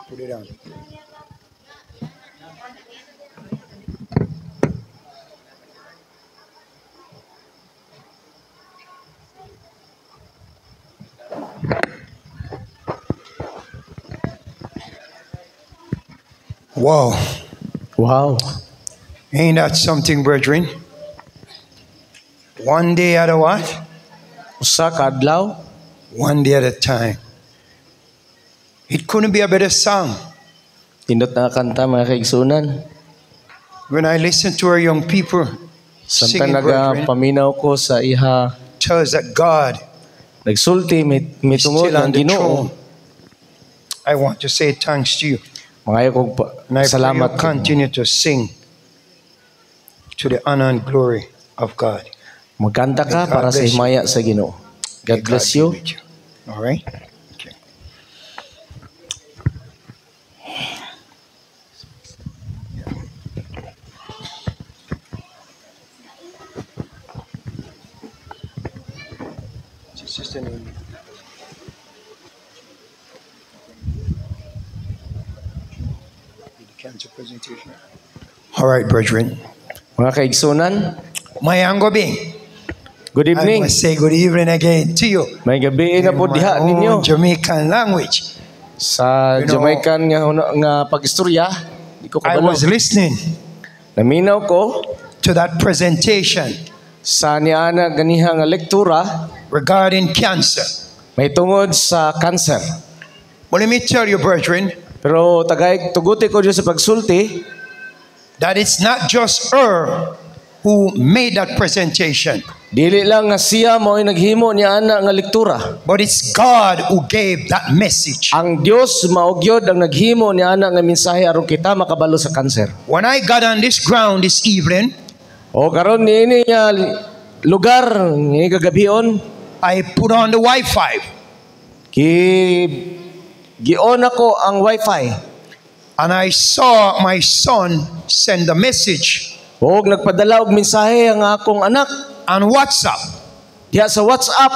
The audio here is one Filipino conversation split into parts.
Put it on. Wow. Wow. Ain't that something, brethren? One day at a what? Usa ka adlaw, One day at a time. It couldn't be a better song. tindot na kanta mga kaigsunan. When I listen to our young people Samtang singing, brethren, nagapaminaw ko sa iha, tells that God nagsulti is mitungod still ng on the Ginoo. throne. I want to say thanks to you. Mga kog And I pray you salamat. continue to sing to the honor and glory of God. Magkanta ka May God para sa bless you. himaya sa Ginoo. May God bless you. be with you. All right? Okay. Sister Naomi. The cancer presentation. All right, brethren. Mga kaigsunan, Mayango Bing. good I evening. must say good evening again to you. May gabi na po In diha my ninyo own Jamaican language. sa You know, Jamaican nga pag-istorya. Di ko I kabalo. was listening Naminaw ko to that presentation sa niana ganiha nga lektura regarding cancer. may tungod sa cancer. Well, let me tell you, brethren, Pero tagay tuguti ko diyo sa pagsulti, that it's not just her who made that presentation, dili lang nga siya mo'y naghimo niya ana nga lektura. but it's God who gave that message. Ang Dios maugyod ang naghimo niya ana nga mensahe aron kita makabalo sa cancer. When I got on this ground this evening, O karon niini nga lugar ni kagabion I put on the Wi-Fi. gion ako ang wifi. And I saw my son send a message O nagpadala og mensahe ang akong anak on WhatsApp. diha sa WhatsApp.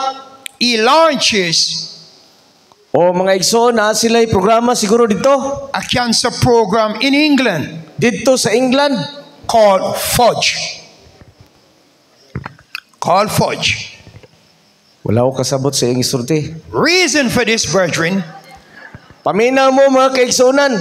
He launches O mga igsoon na sila'y programa siguro dito. a cancer program in England Dito sa England. called Fudge. Called Fudge. Wala ko kasabot sa iyong isulti. Reason for this, brethren, Paminaw mo mga kaigsunan.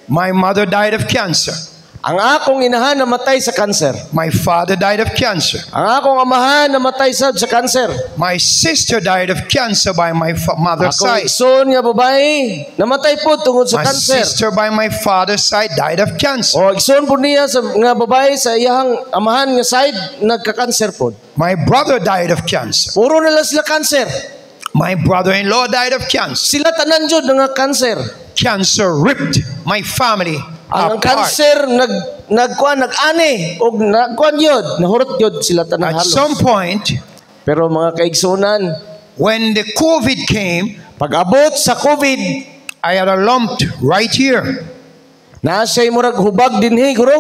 my mother died of cancer. Ang akong inahan namatay sa cancer. My father died of cancer. Ang akong amahan namatay sa cancer. My sister died of cancer by my mother's Akong side. igsoon nga babae namatay po tungod sa My cancer. sister by my father's side died of cancer. O igsoon po niya sa nga babae sa iyang amahan nga side nagka-cancer po. My brother died of cancer. Puro na lang sila cancer. My brother-in-law died of cancer. Sila tanan jud nga cancer. Cancer ripped my family Ang apart. cancer nag-ani og nagkuan yun, nahurot yun sila tanan At halos. some point, Pero mga kaigsunan, when the COVID came, pag-abot sa COVID, I had a lump right here. naa siya'y murag hubag dinhi guro.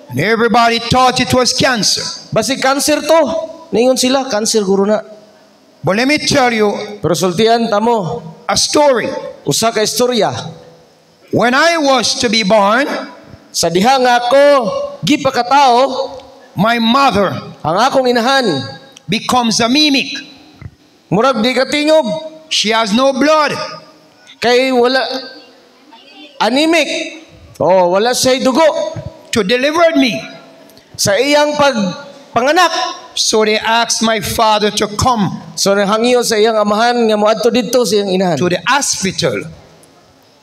And everybody thought it was cancer. Basi cancer to. Ningon sila cancer guro na. But let me tell you Pero sultian tamo, a story. usa ka istorya. When I was to be born, Sa diha nga ako gipakatao, my mother ang akong inahan becomes a mimic. murag di katingog She has no blood. kay wala anemic. Oh, wala siya'y dugo To deliver me. sa iyang pagpanganak. So they asked my father to come So nahangyo sa iyang amahan nga moadto didto sa iyang inahan. to the hospital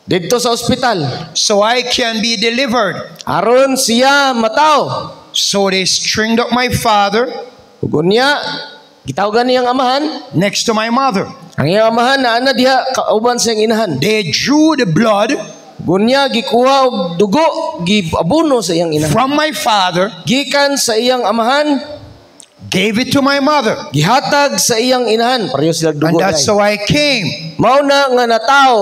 Didto sa ospital. so I can be delivered. Aron siya mataw. So they stringed up my father Ug unya gitawagan niyang amahan. next to my mother. Ang iyang amahan na ana diha kauban sa iyang inahan. They drew the blood Gunya gikuha og dugo giabuno sa iyang inahan. from my father, Gikan sa iyang amahan, gave it to my mother. gihatag sa iyang inahan. Pareho sila And dugo. that's Day. how I came. Mao na nga natao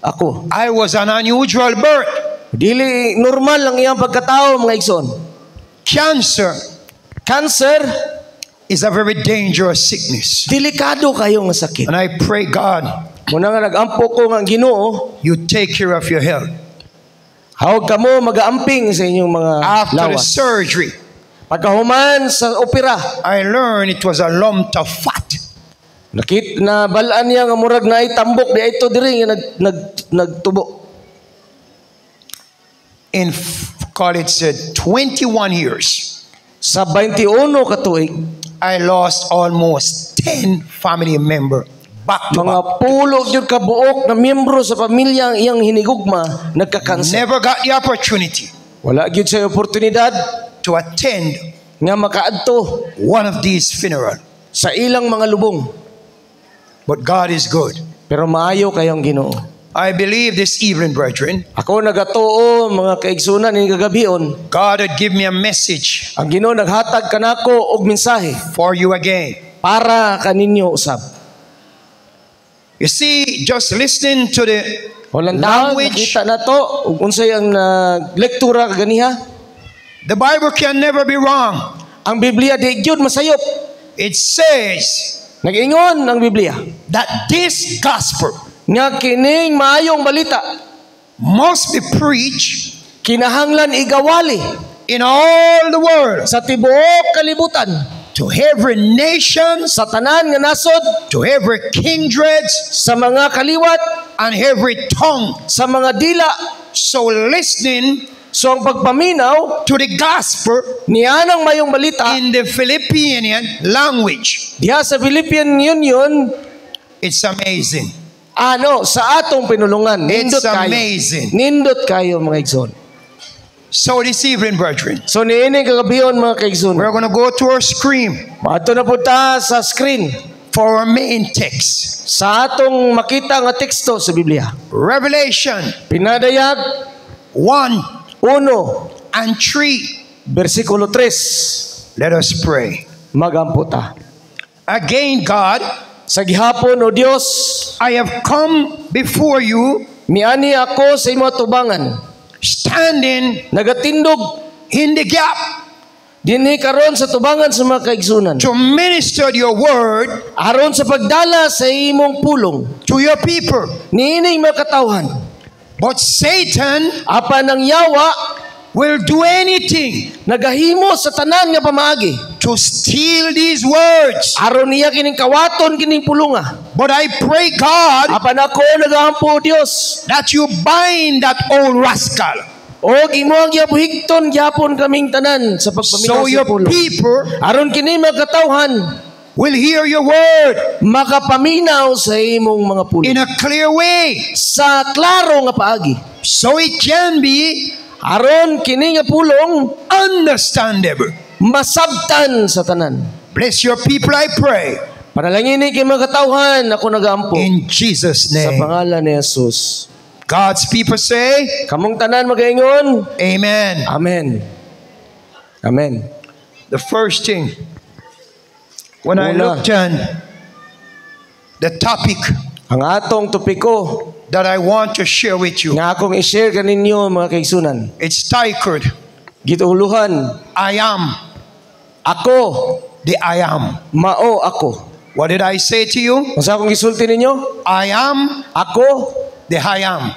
ako. I was an unusual birth. Dili normal ang iyang pagkatao mga igsoon. Cancer Cancer, is a very dangerous sickness. delikado kayo nga sakit. And I pray God Muna nga nagampo ko nga Ginoo, you take care of your health. hawag kamo magaamping sa inyong mga After the lawas. surgery, Pagkahuman sa opera, I learned it was a lump of fat. nakit na balaan niya nga murag na itambok di ito diri nga nagtubo. In call it 21 years, Sa 21 ka tuig, I lost almost 10 family member back to back. mga pulo gyud ka buok na miyembro sa pamilya ang iyang hinigugma nagka-cancer. Never got the opportunity Wala gyud sa oportunidad to attend nga makaadto one of these funerals. sa ilang mga lubong. But God is good. Pero maayo kayong Ginoo. I believe this evening, brethren, Ako nagatuo mga kaigsunan ni kagabion. God had given me a message Ang Ginoo naghatag kanako og mensahe for you again. para kaninyo usab. You see, just listening to the Walang daw language, nakita na to ug unsay ang lektura kaganiha. the Bible can never be wrong. Ang Biblia di gyud masayop. It says Nag-ingon ang Biblia that this gospel nga kining maayong balita must be preached kinahanglan igawali in all the world, sa tibuok kalibutan, to every nation, sa tanan nga nasod, to every kindred, sa mga kaliwat, and every tongue. sa mga dila. So listening So ang pagpaminaw to the gospel niyanang mayong balita in the Philippine language, diha sa Philippine Union, it's amazing. sa atong pinulungan. It's Nindot kayo. amazing. Nindot kayo mga igsoon. So this evening, brethren, So niini kagabion mga kaigsoon. we're going to go to our screen Mato na punta sa screen for our main text. sa atong makita nga teksto sa Biblia. Revelation Pinadayag 1 1 and 3. versikulo 3. Let us pray. Magamputa. Again, God, Sa gihapon o Dios, I have come before you, miani ako sa imo tubangan. standing Nagatindog in the gap dinhi karon sa tubangan sa mga kaigsunan. to minister your word Aron sa pagdala sa imong pulong, to your people. niining mga katawhan. But Satan Apan ang yawa, will do anything nagahimo sa tanan nga pamaagi. to steal these words. Aron niya kining kawaton kining pulunga. But I pray, God, Apan ako nagahampo Dios. that you bind that old rascal Og imo ang giabuhigton gyapon kaming tanan sa pagpaminaw so sa your pulong. people Aron kini mga katawhan will hear your word makapaminaw sa imong mga pulong. in a clear way, Sa klaro nga paagi. so it can be Aron kini nga pulong understandable. masabtan sa tanan. Bless your people, I pray, Panalangin ni kay mga katawhan ako nagaampo in Jesus' sa name. pangalan ni Jesus. God's people say, Kamong tanan magaingon. Amen. Amen. Amen. The first thing, when I Una. looked on the topic Ang atong topiko that I want to share with you, nga akong i-share kaninyo mga kaigsunan. it's titled, Gituhuluhan, I am ako, the I am. mao ako. What did I say to you? Kung sa akong gisulti ninyo, I am ako, the I am.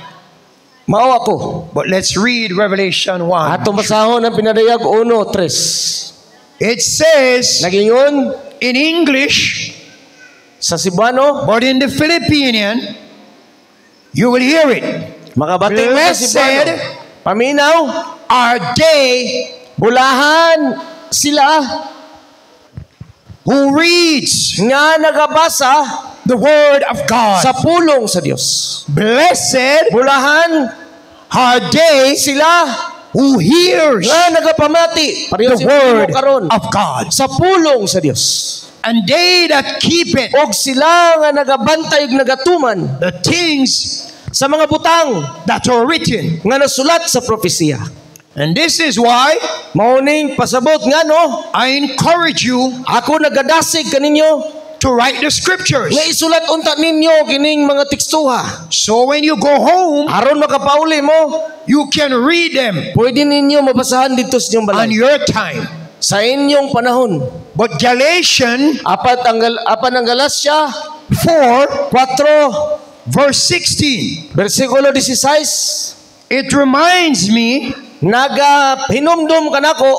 mao ako. But let's read Revelation 1. Atong basahon ang pinadayag 1:3. It says Nagingon in English, sa Cebuano, but in the Philippine, you will hear it. makabati mo sa Cebuano. Blessed Paminaw, are they bulahan sila who reads nga nagabasa the word of God. sa pulong sa Dios. Blessed Bulahan are they sila who hears nga nagapamati pareho the si word karon of God, sa pulong sa Dios. and they that keep it, Og sila nga nagabantay ug nagatuman the things sa mga butang that are written. nga nasulat sa propesiya. And this is why Mauning pasabot nga no, I encourage you ako nagadasig kaninyo to write the scriptures. nga isulat unta ninyo kining mga tekstuha. So when you go home, Aron makapauli mo, you can read them pwede ninyo mabasahan dito sa inyong balay. on your time. Sa inyong panahon. But Galatians Apan ang Galasya 4 4 verse 16. Bersikulo 16. It reminds me Hinumdum kanako,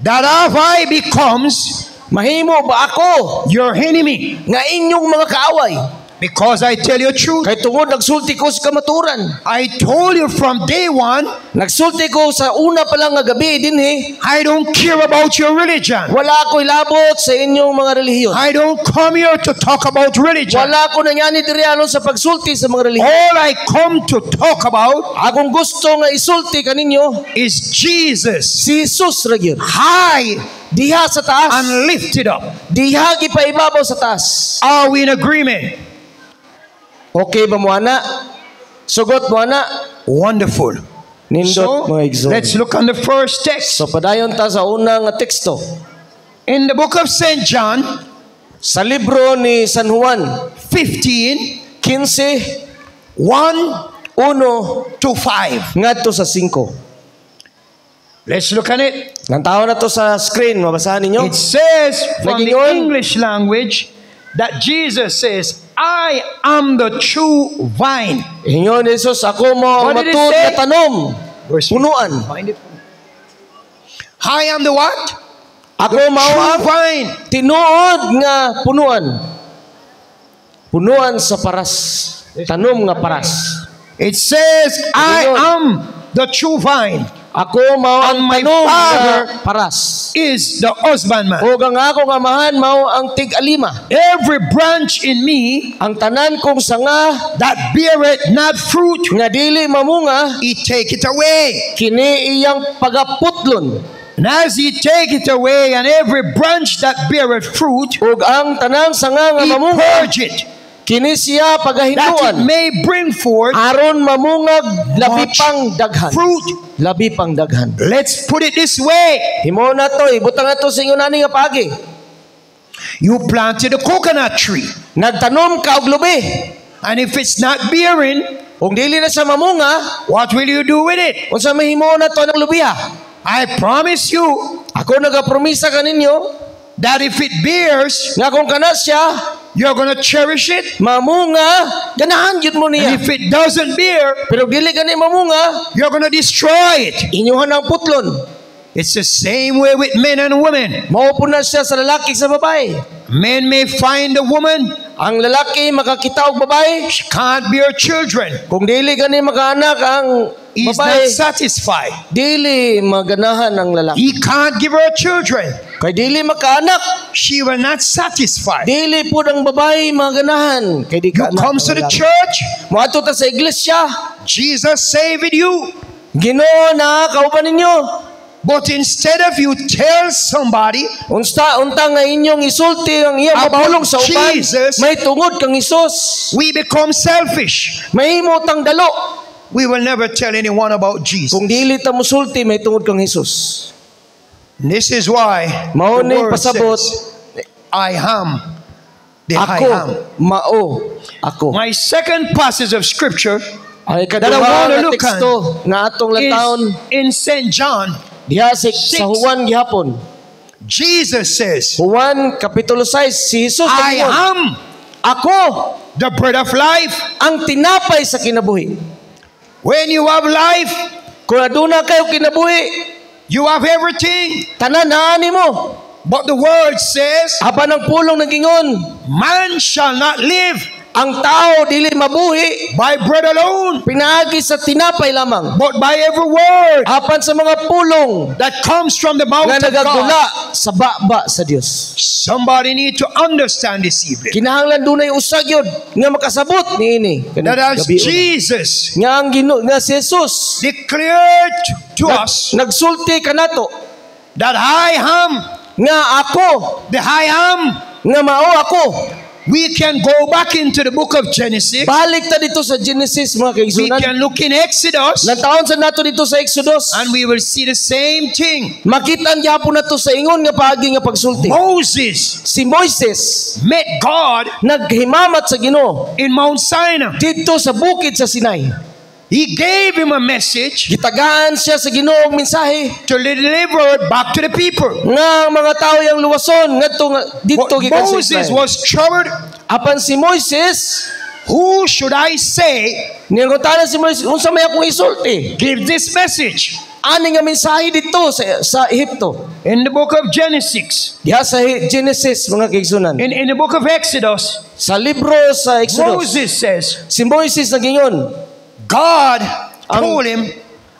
that if I becomes mahimo ba ako your enemy, nga inyong mga kaaway? because I tell you the truth, Kay tungod nagsulti ko sa kamaturan. I told you from day one, Nagsulti ko sa una pa lang nga gabi dinhi, I don't care about your religion. wala ko ilabot sa inyong mga relihiyon. I don't come here to talk about religion. Wala ko nanyani diri anon sa pagsulti sa mga relihiyon. All I come to talk about Akong gusto nga isulti kaninyo is Jesus, si Jesus ra gyud. high Diha sa taas, and lifted up. diha gipaibabaw sa taas. Are we in agreement? Okay ba mo ana? Sugot mo ana? Wonderful. Nindot mo So, let's look on the first text. So padayon ta sa unang nga teksto. In the book of St. John, Sa libro ni San Juan 15, 15, 1 1 to 5. ngadto sa 5. Let's look at it. Nantaw na to sa screen, mabasahan ninyo. It says from the Nagingon. English language that Jesus says, I am the true vine. Ingon ni Jesus, ako mo ang What did it matud say? na tanom, Verse punuan. Find it. I am the what? Ako mao True ang vine. tinuod nga punuan. Punuan sa paras. Tanom nga paras. It says, I am the true vine. Ako mao ang And my tanom Father nga paras. is the husbandman. O ang akong amahan mao ang tig-alima. Every branch in me Ang tanan kong sanga that beareth not fruit, nga dili mamunga, he take it away. kini iyang pagaputlon. And as he take it away, and every branch that beareth fruit, Ug ang tanang sanga nga he mamunga, purge it, kini siya that it pagahinduan. may bring forth Aron mamungag labi much pang daghan. fruit. Labi pang daghan. Let's put it this way. Himo na to, ibutang ato sa inyo nani nga pagi. You planted a coconut tree, Nagtanom ka og lubi. and if it's not bearing, Kung dili na siya mamunga, what will you do with it? unsa mahimo na to ng lubiha? I promise you Ako nagapromisa kaninyo that if it bears, nga kung kana siya you're going to cherish it. mamunga, ganahan gyud mo And niya. if it doesn't bear, Pero dili gani mamunga, you're going to destroy it. inyuhan ang putlon. It's the same way with men and women. Mao po na siya sa lalaki sa babae. Men may find a woman, Ang lalaki makakita og babae, she can't bear children. kung dili gani makaanak ang He's babae, not satisfied. dili maganahan ang lalaki. He can't give her children. Kay dili makaanak, She will not satisfy. dili po ang babae maganahan. Kay di You ka come to the church, Moadto ta sa iglesia, Jesus saved you. Ginoo na kauban ninyo. But instead of you tell somebody Unta nga inyong isulti ang iyang About mapulong sa uban, Jesus, may tungod kang Isus. we become selfish. May himutang dalo. We will never tell anyone about Jesus. Kung dili ta musulti, may tungod kang Isus. This is why Mao the ni word pasabot, says, I am the I ako, am. mao, ako. My second passage of scripture Ang that I ikaduha want to nga look teksto nga atong lataon is in St. John. diha sa Juan gihapon. Jesus says, Juan kapitulo 6, si Jesus I nagingon, am ako the bread of life. ang tinapay sa kinabuhi. When you have life, Kung aduna kayo kinabuhi, you have everything. tanan ani mo. But the word says, Apan ang pulong nagingon, man shall not live ang tao dili mabuhi by bread alone, pinaagi sa tinapay lamang, but by every word apan sa mga pulong that comes from the mouth nga of nagagula God. sa baba sa Dios. Somebody need to understand this evening Kinahanglan dunay usa gyud nga makasabot niini. that as Jesus Nga ang nga si Jesus declared to us nagsulti kanato that I am nga ako, the I am, nga mao ako. we can go back into the book of Genesis. Balik ta dito sa Genesis mga We kaigsunan. can look in Exodus Nataon sa nato dito sa Exodus. and we will see the same thing. Makita ang gyapon nato sa ingon nga paagi nga pagsulti. Moses Si Moises met God naghimamat sa Ginoo in Mount Sinai. dito sa bukid sa Sinai. He gave him a message Gitagaan siya sa Ginoo og mensahe to deliver it back to the people. nga ang mga tao yang luwason ngadto nga dito But gikan sa Moses Israel. was troubled Apan si Moises Who should I say Ningutana si Moises, unsa may akong isulti? give this message? Ani nga mensahe dito sa Ehipto. In the book of Genesis, Diha sa Genesis, mga kaigsunan. in the book of Exodus, Sa libro sa Exodus, Moses says, si Moises nagingon, God told him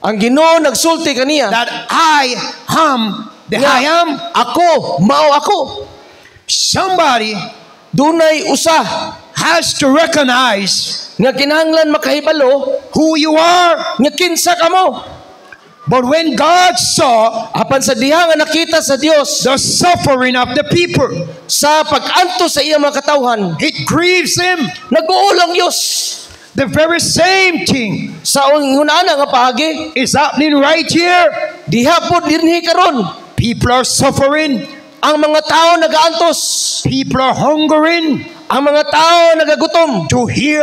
ang Ginoo nagsulti kaniya that I am the nga, I am. Ako, mao ako. Somebody Dunay usa has to recognize nga kinahanglan makahibalo who you are. nga kinsa kamo. But when God saw Apan sa diha nga nakita sa Dios the suffering of the people, sa pag-anto sa iyang mga katawhan, it grieves him. nag-uulong Dios. The very same thing Sa unana nga paagi, is happening right here. diha pod dinhi karon. People are suffering. Ang mga tao nagaantos, People are hungering ang mga tao nagagutom to hear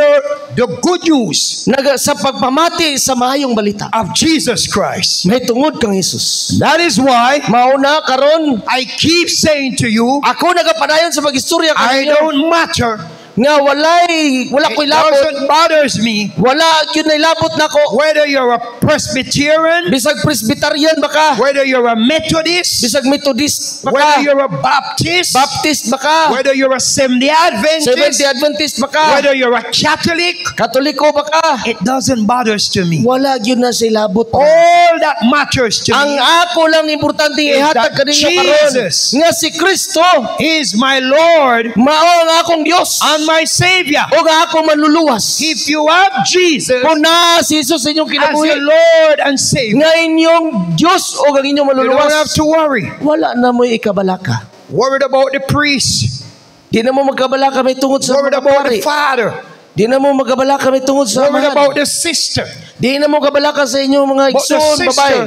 the good news sa pagpamati sa maayong balita. of Jesus Christ. May tungod kang Jesus. That is why Mauna karon I keep saying to you, ako nagapadayon sa pagistorya I kaninyo don't matter. nga wala It ko'y labot, doesn't bothers me wala yun ay labot nako. whether you're a Presbyterian, Bisag Presbyterian baka, whether you're a Methodist, bisag Methodist whether baka, you're a Baptist, Baptist baka, whether you're a Seventh-day Seventh-day Adventist, Adventist baka, whether you're a Catholic, Katoliko baka, it doesn't bothers to me. wala yun na sa labot. All that matters to Ang me ako lang importante is ihatag that kaninyo karon Jesus nga si Kristo is my Lord mao ang akong Dios and my Savior. o nga ako manluluwas. If you have Jesus Kung na si Jesus sa inyong as kinabuhi, your Lord and Savior, nga inyong Diyos o ang inyong you don't have maluluwas, to worry. wala na mo'y ikabalaka. Worried about the priest, Di na mo magkabalaka may tungod sa worried mga about pari. the father, Di na mo magkabalaka may tungod sa worried amahan. about the sister, Di na mo kabalaka sa inyong mga but the igsoon babae. sister,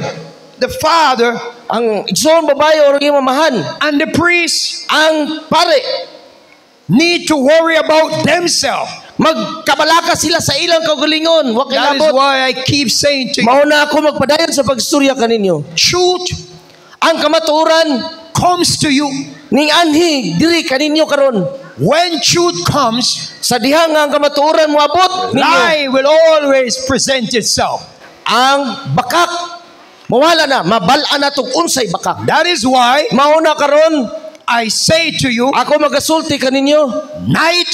the father, Ang igsoon babae o rin mamahan. and the priest Ang pare, need to worry about themselves. magkabalaka sila sa ilang kaugalingon. Wa kay That is labot. why I keep saying to you, Mauna ako magpadayon sa pagstorya kaninyo. truth Ang kamatuoran comes to you. ning anhi diri kaninyo karon. When truth comes, Sa diha nga ang kamatuoran moabot ninyo, lie will always present itself. ang bakak mawala na, mabal-an na tong unsay bakak. That is why Mauna karon I say to you, ako magasulti kaninyo, night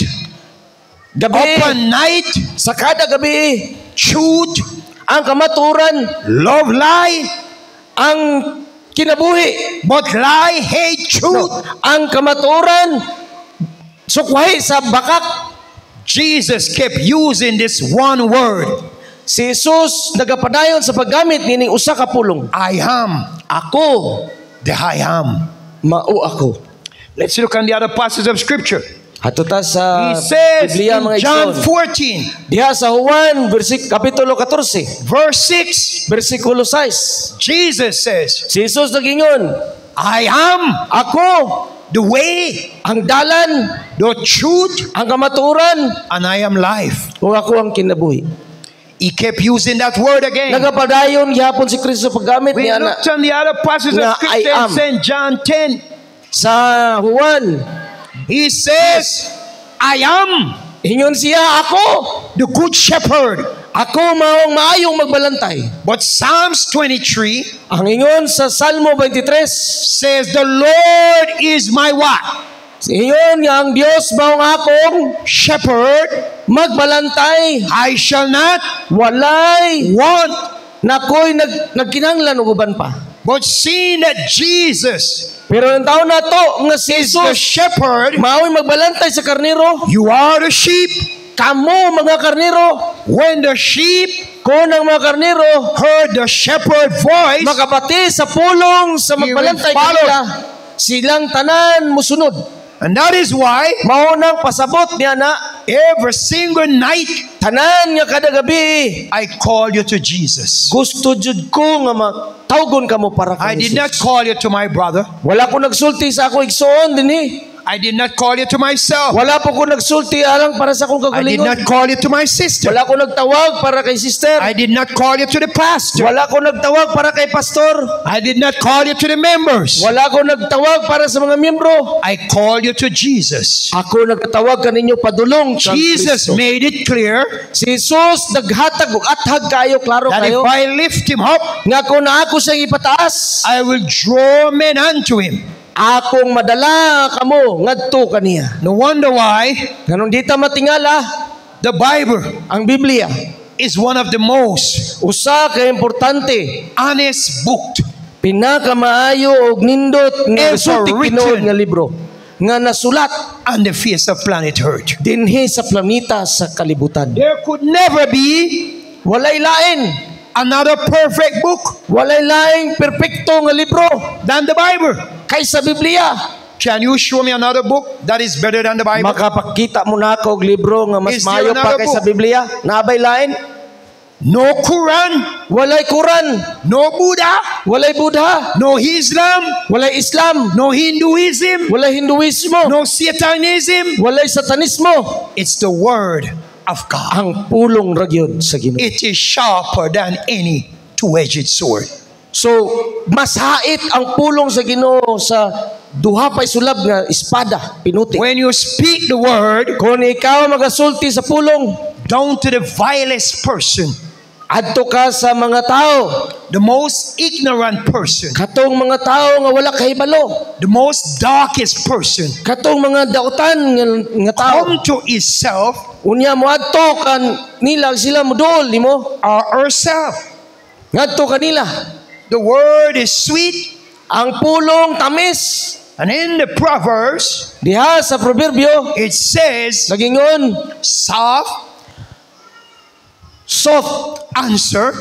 gabi upon night, sa kada gabi, truth, ang kamatuoran, love lie, ang kinabuhi, but lie hate truth. ang kamatuoran sukwahi sa bakak. Jesus kept using this one word, Si Jesus nagapadayon sa paggamit nining usa ka pulong. I am, Ako, the I am. mao ako. Let's look on the other passages of scripture. Hatuta sa He says Biblia in mga John igsoon. 14, Diha sa Juan kapitulo 14, verse 6, bersikulo 6. Jesus says, Si Jesus nagingon, I am ako the way, ang dalan, the truth, ang kamatuoran, and I am life. ug ako ang kinabuhi. He kept using that word again. Nagapadayon gyapon si Kristo sa paggamit We niya na looked on the other passages Na of scripture I am. in St. John 10. sa Juan. He says, I am Ingon siya, ako, the good shepherd. ako maong maayong magbalantay. But Psalms 23 Ang ingon sa Salmo 23, says, the Lord is my what? ingon nga ang Dios maong akong Shepherd. magbalantay. I shall not Walay want. nakoy nagkinahanglan og uban pa. But seeing that Jesus Pero ang taon na to nga si is the Jesus shepherd, mao'y magbalantay sa karnero. you are the sheep. Kamo mga karnero, When the sheep kung ang mga karnero heard the shepherd voice, makabati sa pulong sa He will magbalantay follow. kanila, silang tanan musunod. and that is why Maunang pasabot niya na every single night tanan nga kada gabi I call you to Jesus. gusto jud ko nga matawgon kamo para I kang did not Jesus. call you to my brother. Wala ko nagsulti sa ako igsoon dinhi. I did not call you to myself. Wala po ko nagsulti alang para sa akong I did kagalingon. not call you to my sister. Wala ko nagtawag para kay sister. I did not call you to the pastor. Wala ko nagtawag para kay pastor. I did not call you to the members. Wala ko nagtawag para sa mga miyembro. I called you to Jesus. Ako nagtawag kaninyo padulong kang Jesus Kristo. made it clear Si Jesus naghatag og athag kayo, klaro that if kayo. I lift him up, Nga kung na ako siyang ipataas, I will draw men unto him. akong madala kamo ngadto kaniya. No wonder why Ganon dita matingala, the Bible ang Biblia is one of the most usa ka importante, honest book pinakamaayo og nindot nga Ever sulti written. tinuod nga libro nga nasulat on the face of planet Earth. dinhi sa planeta sa kalibutan. There could never be Walay lain, another perfect book walay laing perpekto nga libro than the Bible. kaysa Biblia. Can you show me another book that is better than the Bible? Makapakita mo na ako og libro nga mas Is there maayo pa another kaysa book? Biblia. Naabay lain, No Quran, walay Quran, no Buddha, walay Buddha, no Islam, walay Islam, no Hinduism, walay Hinduismo, no Satanism. walay Satanismo. It's the Word of God. Ang pulong ra gyud sa Ginoo. It is sharper than any two-edged sword. So, mas hait ang pulong sa Ginoo sa duha pay sulab nga espada, pinuti. When you speak the Word Kung ikaw magasulti sa pulong, down to the vilest person, adto ka sa mga tao, the most ignorant person, katong mga tao nga wala kahibalo, the most darkest person, katong mga dautan nga tao. come to himself Unya mo adto kan nila sila modol nimo, or herself. ngadto kanila. The Word is sweet, Ang pulong tamis. and in the Proverbs Diha sa proverbio it says, nagingon, soft soft answer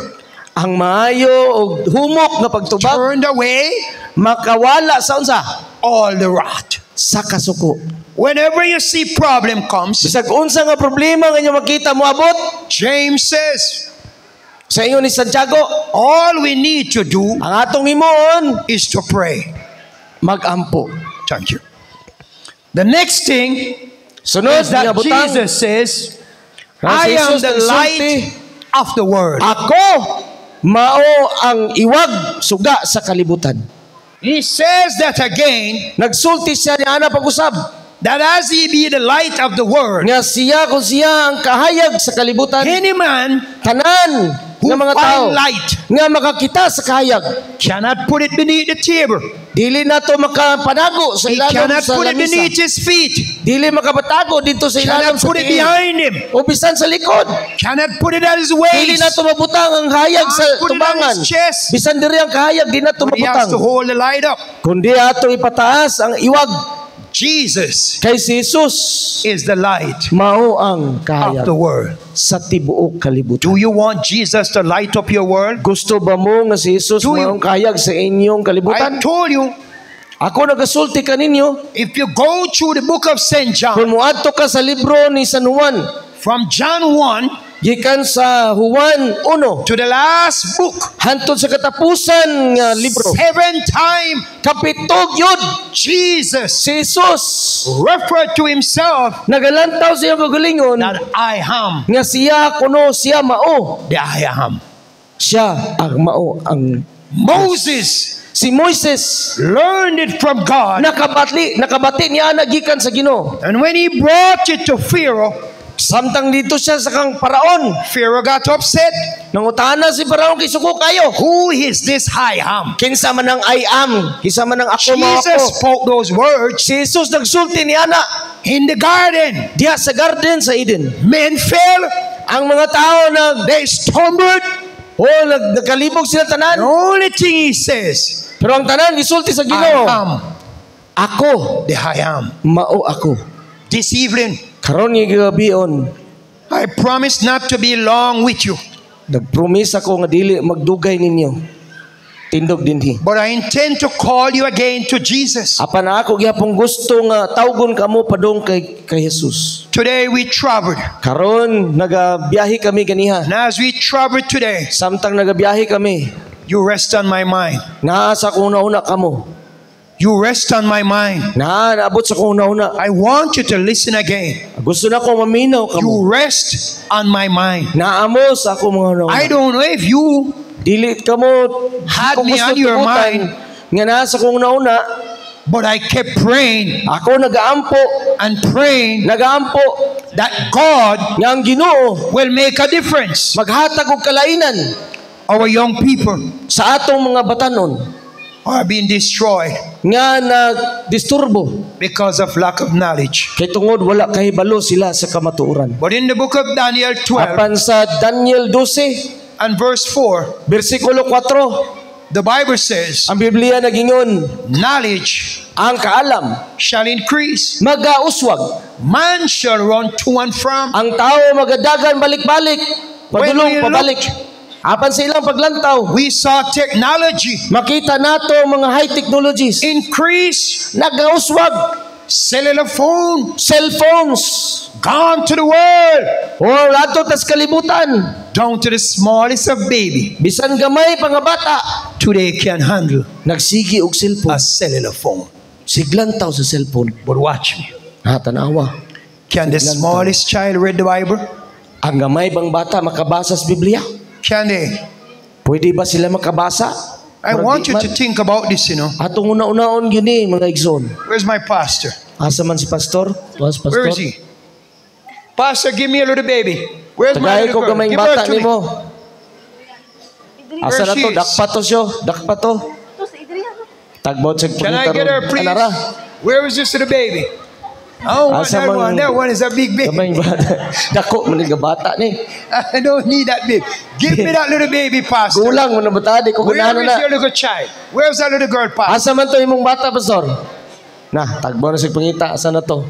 ang maayo og humok nga pagtubag turned away makawala sa unsa all the wrath. sa kasuko. Whenever you see problem comes, Bisag unsa nga problema nga inyo makita mo abot James says, sa inyo ni Santiago, all we need to do ang atong himuon is to pray. magampo. Thank you. The next thing Sunod is that nga butang, Jesus says, nga I si am Jesus the nagsulti, light of the world. ako mao ang iwag suga sa kalibutan. He says that again, Nagsulti siya ni ana pag-usab that as he be the light of the world, nga siya kung siya ang kahayag sa kalibutan, any man tanan who nga mga tao find light nga makakita sa kahayag, cannot put it beneath the table. dili na to makapanago sa He ilalim cannot sa put it lamisa. beneath his feet. Dili makapatago dito sa ilalim Cannot sa put it tiil. behind him. O bisan sa likod. Cannot put it at his Dili waist. na to mabutang ang hayag sa Cannot put it on tubangan. his chest. Bisan diri ang kahayag, di na to But he has to mabutang. hold the light up. Kundi ato ipataas ang iwag Jesus kay si Jesus. is the light Mao ang of kahayag the world. sa tibuok kalibutan. Do you want Jesus to light up your world? Gusto ba mo nga si Jesus Do you- mao ang kahayag sa inyong I kalibutan? told you, Ako nagasulti kaninyo, if you go through the book of St. John, kung muadto ka sa libro ni San Juan, from John 1 gikan sa Juan 1 to the last book, hantod sa katapusan nga libro, 7 times kapitog yun, Jesus si Jesus referred to himself nagalantaw sa iyong kagalingon that I am nga siya kuno siya mao, the I am. siya ang mao ang Moses si Moises learned it from God, nakabati niya nagikan sa Ginoo. and when he brought it to Pharaoh, Samtang dito siya sa kang paraon, Pharaoh got upset. nangutana si paraon kay suko kayo. Who is this I am? Kinsa man ang I am, kinsa man ang ako mao Jesus ako. spoke those words Si Jesus nagsulti ni ana in the garden. diha sa garden sa Eden. Men fell, Ang mga tao they stumbled. nagkalibog sila The tanan. only thing he says, Pero ang tanan gisulti sa I Ginoo, am ako the I am. mao ako. This evening, Karon nga gabion, I promise not to be long with you, nagpromise ako nga dili magdugay ninyo. Tindog dinhi. but I intend to call you again to Jesus. Apan ako gyapon gusto nga tawgon kamo padong kay Jesus. Today we traveled, Karon nagabiyahe kami ganiha. and as we traveled today, Samtang nagabiyahe kami, you rest on my mind. naa sa una-una kamo. You rest on my mind. naabot sa kong una. I want you to listen again. Gusto na ko maminaw ka mo. You rest on my mind. Naamo sa ako mga una. I don't know if you Dili ka mo had kung me gusto on your tugutan, mind, nga nasa kong una, but I kept praying ako nagaampo that God nga ang Ginoo will make a difference. maghatag og kalainan Our young people sa atong mga batanon are being destroyed nga nagdisturbo because of lack of knowledge. kay tungod wala kahibalo sila sa kamatuoran. But in the book of Daniel 12 Apan sa Daniel 12 and verse 4, bersikulo 4, the Bible says, ang Biblia nagingon, knowledge ang kaalam shall increase. magauswag, Man shall run to and from. ang tao magadagan balik-balik, When padulong we pabalik. Apan sa ilang paglantaw, We saw technology makita nato mga high technologies, increase. nagauswag, Cellular phone cellphones, gone to the world, o ato tas kalibutan, down to the smallest of baby. bisan gamay pa nga bata, Today can handle nagsigi og a cellphone. cellular phone. Siglantaw sa cellphone. But watch me. Tanawa. Can the smallest child read the Bible? Ang gamay bang bata makabasa sa Biblia? Can they? Pwede ba sila makabasa? I Murag want di you man. to think about this, you know. Atong una-unaon gini mga igsoon. Where's my pastor? Asa man si pastor? Was pastor? Where is he? Pastor, give me a little baby. Where's Tagay my ko little girl? gamay Give her bata to me. nimo. Asa na Where to? she is? Dakpato siyo. Dakpato. Tagbot sa Can I get her, please? Anara. Where is this little baby? Oh, Asa that man- one. That one is a big baby. Gamay bata. Dako man nga bata ni. I don't need that baby. Give me that little baby, Pastor. Gulang mo na bata di ko Where ganahan is na. your little child? Where's that little girl, Pastor? Asa man to imong bata pastor? Na, tagbo na sa pangita. Asa na to?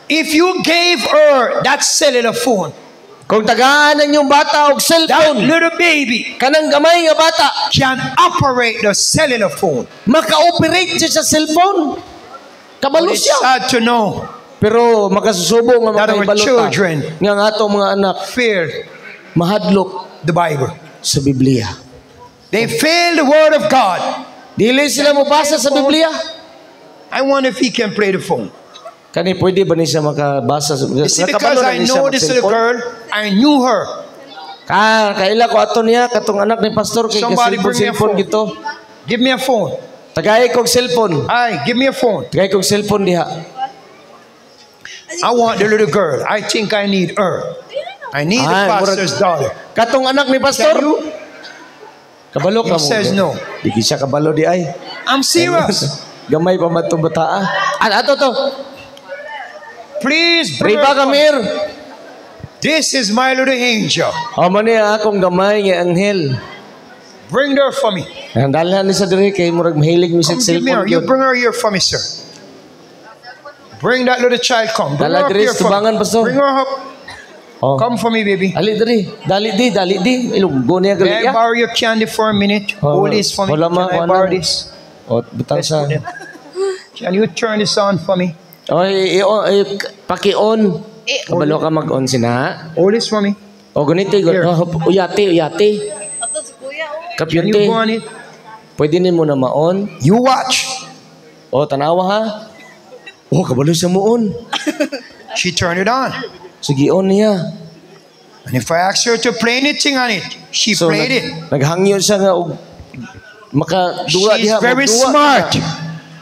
If you gave her that cellular phone, Kung tagaan yung bata og that cellphone, little baby kanang gamay nga bata, can operate the cellular phone. maka-operate siya sa cellphone. But Kabalo it's siya. sad to know Pero makasusubong nga that our makahibalota children nga ang atong mga anak fear mahadlok the Bible. sa Biblia. They fail the word of God. Dili sila mabasa sa Biblia. I wonder if he can play the phone. Kani pwede ba ni siya makabasa sa You see, nakabalo because na I ni siya know this little mag-cellphone? girl, I knew her. Kaila ko ato niya katong anak ni pastor kay Somebody cellphone bring me a cellphone phone. gito. Give me a phone. Tagay kog cellphone. Aye, give me a phone. Tagay kog cellphone diha. I want the little girl. I think I need her. I need the Ay, murag- pastor's daughter. Katong anak ni pastor. Can you? Kabalo ka mo. He says no. Di siya kabalo di ay. I'm serious. Gamay pa man tong bata. Ato to. Please bring Riba her phone. kamir. This is my little angel. Amo ni akong gamay nga anghel. Bring her for me. Handalhan ni sa diri kay murag mahilig mi sa Come give me her. cellphone You gyud. bring her here for me, sir. Bring that little child. Come. Bring Dala her up diri here sa for tubangan, me. pastor. Bring her up. Oh. Come for me, baby. Ali diri. Dali di. Ilunggo niya gali May I ya. borrow your candy for a minute? Oh, Hold this for me. wala Can ma- I wala borrow ma. this? O butang sa. Can you turn this on for me? Oy, paki-on. Kabalo ka mag-on sina. Hold this for me. O ganito, Here. uyati. Can you Kapyunte. go on it? Pwede ni mo na ma-on. You watch. O, tanawa ha. O, kabalo siya mo-on. She turned it on. Sige, on niya. And if I asked her to play anything on it, she So, played it. naghangyo siya nga og makaduwa She's diha. very magduwa smart. ka.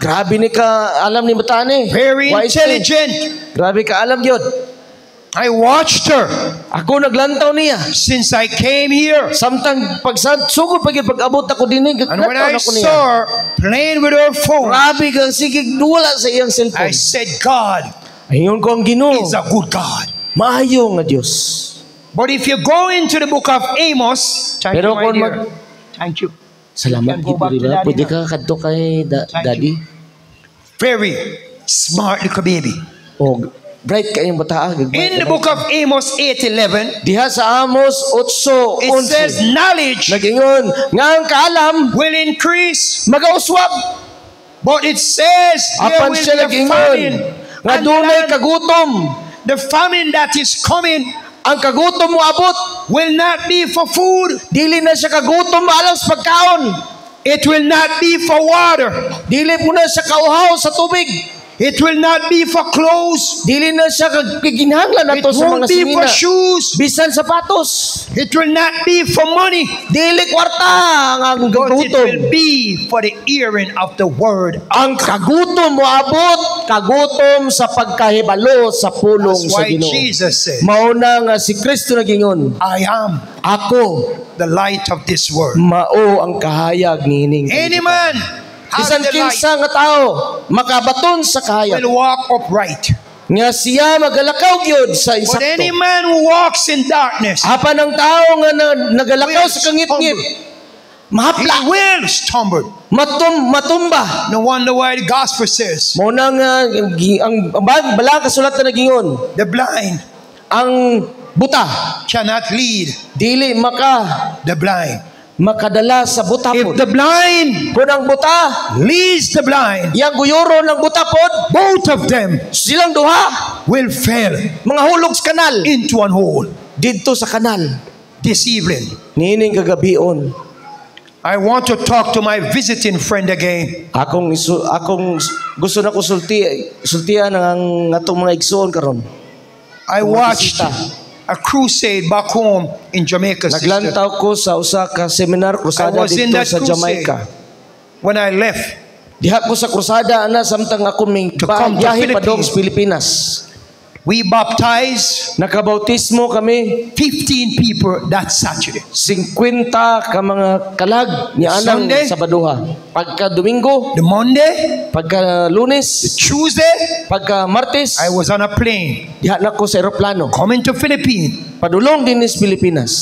Grabe ni ka alam ni bata ni. Very Wise intelligent. ni. Grabe ka alam yun. I watched her Ako naglantaw niya. since I came here. Samtang sugod pag abot ako din And when I ako niya. saw her playing with her phone, Grabe ka sige duwala sa iyang I cellphone. said, God Ayun ko ang Ginoo. is a good God. Maayo nga Dios. But if you go into the book of Amos, thank Pero you, my kung dear. Thank you. Salamat You can go gid back to diba? daddy Pwede now. ka kadto kay Thank daddy. Very smart little baby. O bright kayong bata. In the book of Amos 8:11, Diha sa Amos 8:11. it says knowledge Nagingon nga ang kaalam will increase, magauswab. but it says there Apan will siya be a nagingon famine. nga And dunay then kagutom. the famine that is coming Ang kagutom mo abot. will not be for food. Dili na siya kagutom alang sa pagkaon. It will not be for water. Dili mo na siya kauhaw sa tubig. It will not be for clothes. Dili na siya kaginhanglan It nato sa mga won't be for singina. shoes. Bisan sapatos. It will not be for money. Dili kwarta ang But it gagutom. will be for the hearing of the word. Ang kagutom mo abot, kagutom sa pagkahibalo sa pulong That's sa why Ginoo. Jesus said, Mauna nga si Kristo nagingon, I am ako the light of this world. mao ang kahayag niining. Any man has Bisan the light kinsa nga tao makabaton sa kahayag will walk upright. nga siya magalakaw gyud sa But any insakto. man who walks in darkness, Apan ang tao nga nagalakaw sa kangit-ngit, he mahapla, will stumble. matumba. No wonder why the gospel says, Mao na nga ang bala kasulatan nagingon, the blind ang buta cannot lead dili the blind. makadala sa buta If pod. the blind Kung ang buta, leads the blind, yang guyoro ng buta pod, both of them silang duha, will fell mga hulog sa kanal, into one hole. didto sa kanal. This evening, Nining kagabion, I want to talk to my visiting friend again. akong gusto na ko sultian ang atong mga igsoon karon. I Mga watched bisita. a crusade back home in Jamaica, sister. Naglantaw ko sa usa ka seminar krusada I was in dito that sa crusade. Jamaica. When I left, Diha ko sa krusada ana samtang ako may To come to biyahe pa dong Philippines. sa Pilipinas. we baptized Nakabautismo kami 15 people that Saturday. 50 ka mga kalag ni anang Sunday. Sabaduha. Pagka Domingo, The Monday, pagka Lunes, Tuesday, pagka Martes, I was on a plane diha na ko sa eroplano. coming to Philippines Padulong din sa Pilipinas.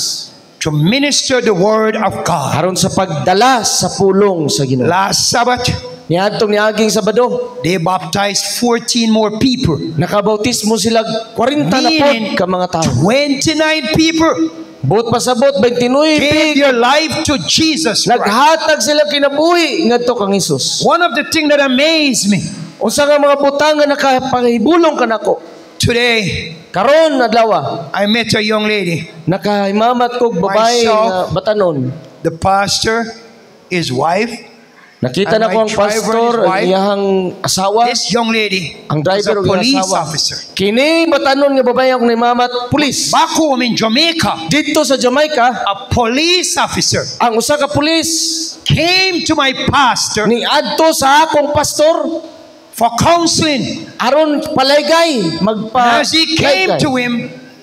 to minister the word of God. Aron sa pagdala sa pulong sa Ginoo. Last Sabbath, Niadtong niaging Sabado, they baptized 14 more people. nakabautismo sila 40 na Meaning, pod ka mga tao. 29 people Bot pasabot 29 gave their life to Jesus Christ. naghatag sila kinabuhi ngadto kang Hesus. One of the things that amazed me Unsa nga mga butang nga nakapahibulong kanako. today, Karon adlaw I met a young lady. nakahimamat kog babae Myself. nga batanon. The pastor, his wife, Nakita And na ko my ang driver and pastor, his ang wife. iyang asawa, this young lady ang was driver a ug police iyang asawa. officer. Kini batanon nga babae akong nimamat, pulis. Back home in Jamaica, Dito sa Jamaica, a police officer ang usa ka pulis came to my pastor ni adto sa akong pastor for counseling. aron palaygay magpa As he came laygay. to him,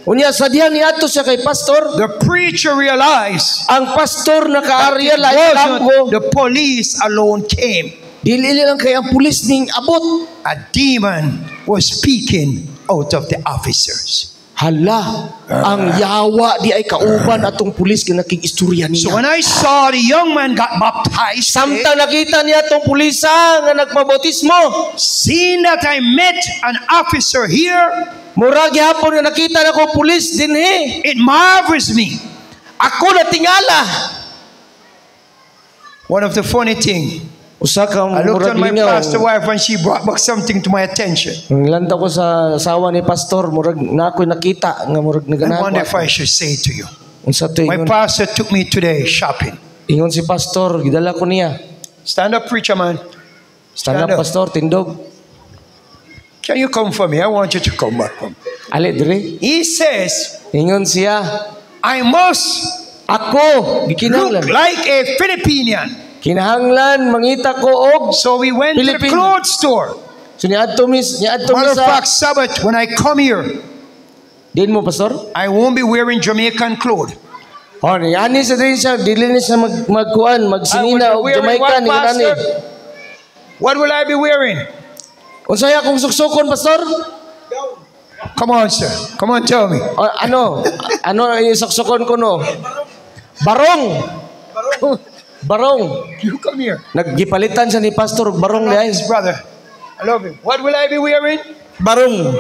Unya sa diha ni adto siya kay pastor, the preacher realized ang pastor that naka-area it lain wasn't the police alone came. dili lang kay ang pulis ning abot. A demon was speaking out of the officers. Hala, ang yawa di ay kauban atong pulis nga nakig-istorya So niya. when I saw the young man got baptized, Samtang nakita niya atong pulisa nga nagpabautismo, seeing that I met an officer here, mura gihapon nga nakita na ko pulis dinhi. it marvels me. Ako na tingala. One of the funny thing, Usa ka I looked murag at my pastor lingaw. wife and she brought back something to my attention. Nglanta ko sa asawa ni pastor, murag na ako'y nakita nga murag I naganahan wonder if ko. I should say to you. Unsa to My ingon? pastor took me today shopping. Ingon si pastor, gidala ko niya. Stand up, preacher man. Stand up, Stand up. pastor, tindog. Can you come for me? I want you to come back for me. Ali dire. He says, Ingon siya, I must ako look gikinahanglan. like a Filipinian. Kinahanglan mangita ko og So we went to the Philippine. clothes store. so niadto mi Matter of sa fact, Sabbath, when I come here, din mo pastor. I won't be wearing Jamaican clothes. Oh, ni ani sa din siya dili ni siya magkuan, magsinina og Jamaica ni kanani. What will I be wearing? Unsay akong suksokon pastor? Come on, sir. Come on, tell me. Ano yung suksokon ko no? Barong. Barong. You come here. Naggipalitan siya ni pastor og barong I love diay. this brother. I love him. What will I be wearing? Barong.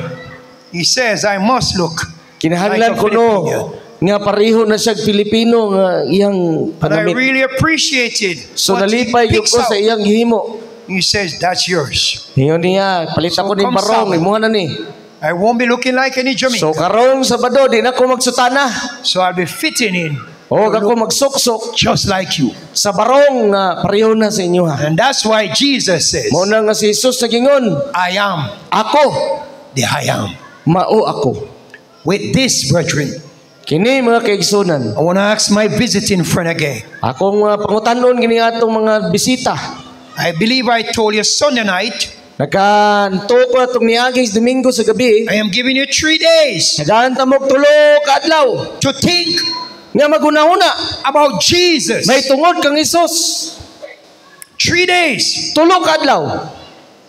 He says, I must look. Kinahanglan Like a ko no Filipino. nga pareho na siya Pilipino nga iyang But I panamit. really appreciated So what he nalipay gyud picks ko sa out. iyang himo. He says, that's yours. Ingon niya, palit So, ako ni come barong, Sabbath. imuha na ni. I won't be looking like any Jamaican. So karong Sabado di na ko magsutana. So I'll be fitting in O ako magsuksok just like you. sa barong nga pareho na sa inyo ha. And that's why Jesus says, Mao na nga si Jesus nagingon, I am ako, the I am. mao ako. With this, brethren, Kini mga kaigsunan, I want to ask my visiting friend again. akong pangutanon gini atong mga bisita. I believe I told you Sunday night, Nagkanto ko atong niaging Domingo sa gabi. I am giving you 3 days Nagahan ta mog tulo ka adlaw to think nga magunahuna about Jesus. may tungod kang Hesus. 3 days. Tulo ka adlaw.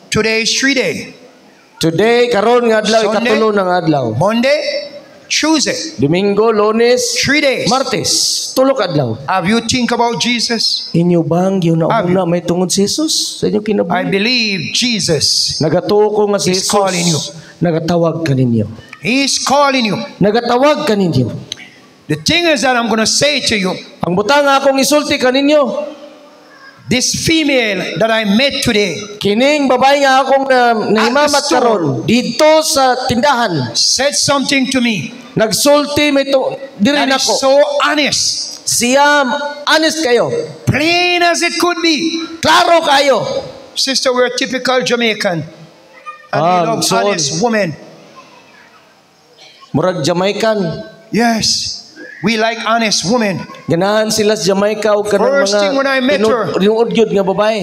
Today is 3 days. Today karon nga adlaw Sunday. ikatulo ng adlaw. Monday, Tuesday, Domingo, Lunes, 3 days. Martes, tulo ka adlaw. Have you think about Jesus? Inyo bang Abi. una may tungod si Jesus sa inyong I kinabuhi? believe Jesus Nagatuko nga si He's calling you. Jesus. Nagatawag ka ninyo. He is calling you. Nagatawag ka ninyo. The thing is that I'm going to say to you, Ang butang nga akong isulti ka ninyo. this female that I met today Kining babae nga akong nahimamat At the store. karon dito sa tindahan. said something to me Nagsulti may to diri that is nako. so honest, Siya honest kayo. plain as it could be. Klaro kayo. Sister, we're typical Jamaican. And we love so- honest women. Murag Jamaican. Yes. We like honest women. Ganahan sila sa Jamaica o kanang First thing when I met her, tinuod nga babae.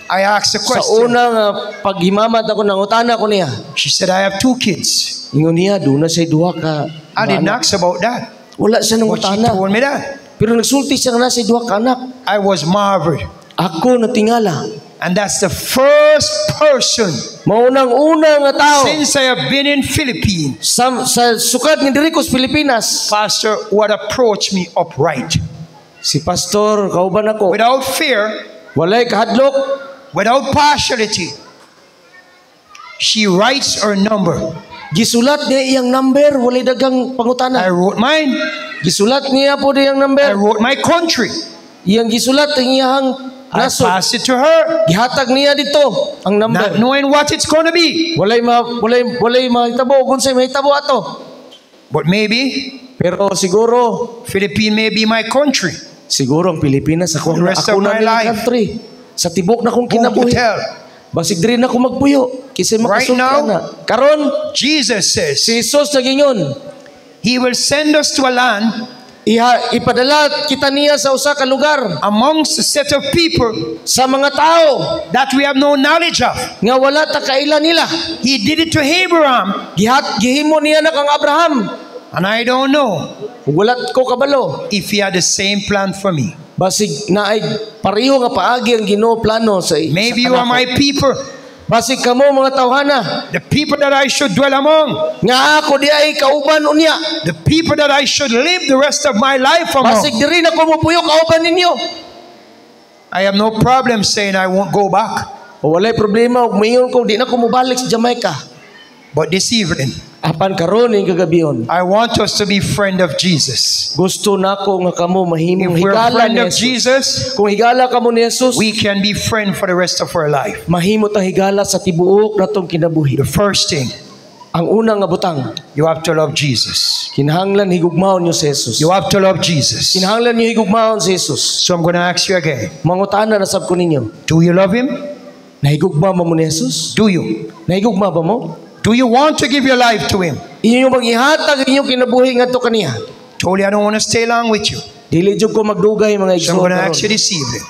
I asked a Sa question. una nga paghimamat ako nang utana ko niya. She said, I have 2 kids. Ingon niya doon na say duha ka. I didn't anak. ask about that. Wala siya nang But she utana. told me that. Pero nagsulti siya nga na say duha ka anak. I was marveled. Ako natingala. And that's the first person Maunang-una nga tao since I have been in Philippines, sa sukat ni diri ko sa Pilipinas. pastor, who had approached me upright, Si pastor kauban ako. without fear, Walay kahadlok. without partiality. She writes her number. Gisulat niya iyang number, walay dagang I pangutana. wrote mine. Gisulat niya po iyang I number. wrote my country. Iyang gisulat ang iyang I nasod. passed it to her, Gihatag niya dito ang not number. knowing what it's going to be. Walay mahitabo kung sa'y mahitabo ato. But maybe Pero siguro Philippines may be my country. siguro ang Pilipinas ako The rest ako of na my nilang life. country. Sa tibok na kong Who to kinabuhi. tell? Basig diri na ako magpuyo. Kasi Right makasulti now, na. Karon Jesus says si Jesus nagingon, He will send us to a land ipadala kita niya sa usa ka lugar amongst a set of people sa mga tao that we have no knowledge of. nga wala ta kaila nila. He did it to Abraham, Gihimo niya na kang Abraham. and I don't know Wala ko kabalo. if he had the same plan for me. Basig naay pareho nga paagi ang Ginoo plano sa Maybe sa you are kanako. my people, Basig kamo mga tawhana the people that I should dwell among, nga ako di ay kauban unya. the people that I should live the rest of my life Basig among. diri na ko mopuyo kauban ninyo. I have no problem saying I won't go back. O walay problema ug mayon ko di na ko mobalik sa Jamaica. But this evening, Apan karon ning kagabion, I want us to be friend of Jesus. gusto nako nga kamo If mahimong we're a higala friend ni of Jesus. Jesus, Kung higala kamo ni Jesus, we can be friends for the rest of our life. mahimo ta higala sa tibuok natong kinabuhi. The first thing, Ang unang nga butang, you have to love Jesus. kinahanglan higugmaon niyo si Jesus. You have to love Jesus. Kinahanglan niyo higugmaon si Jesus. So I'm going to ask you again. Mangutana na sab ko ninyo. Do you love Him? Nahigugma ba mo ni Jesus? Do you? Nahigugma ba mo? Do you want to give your life to Him? Inyo mag-ihatag inyong kinabuhi ngadto kaniya. Told you I don't want to stay long with you. Dili jud ko magdugay mga So I'm going to igsoon. ask you this evening.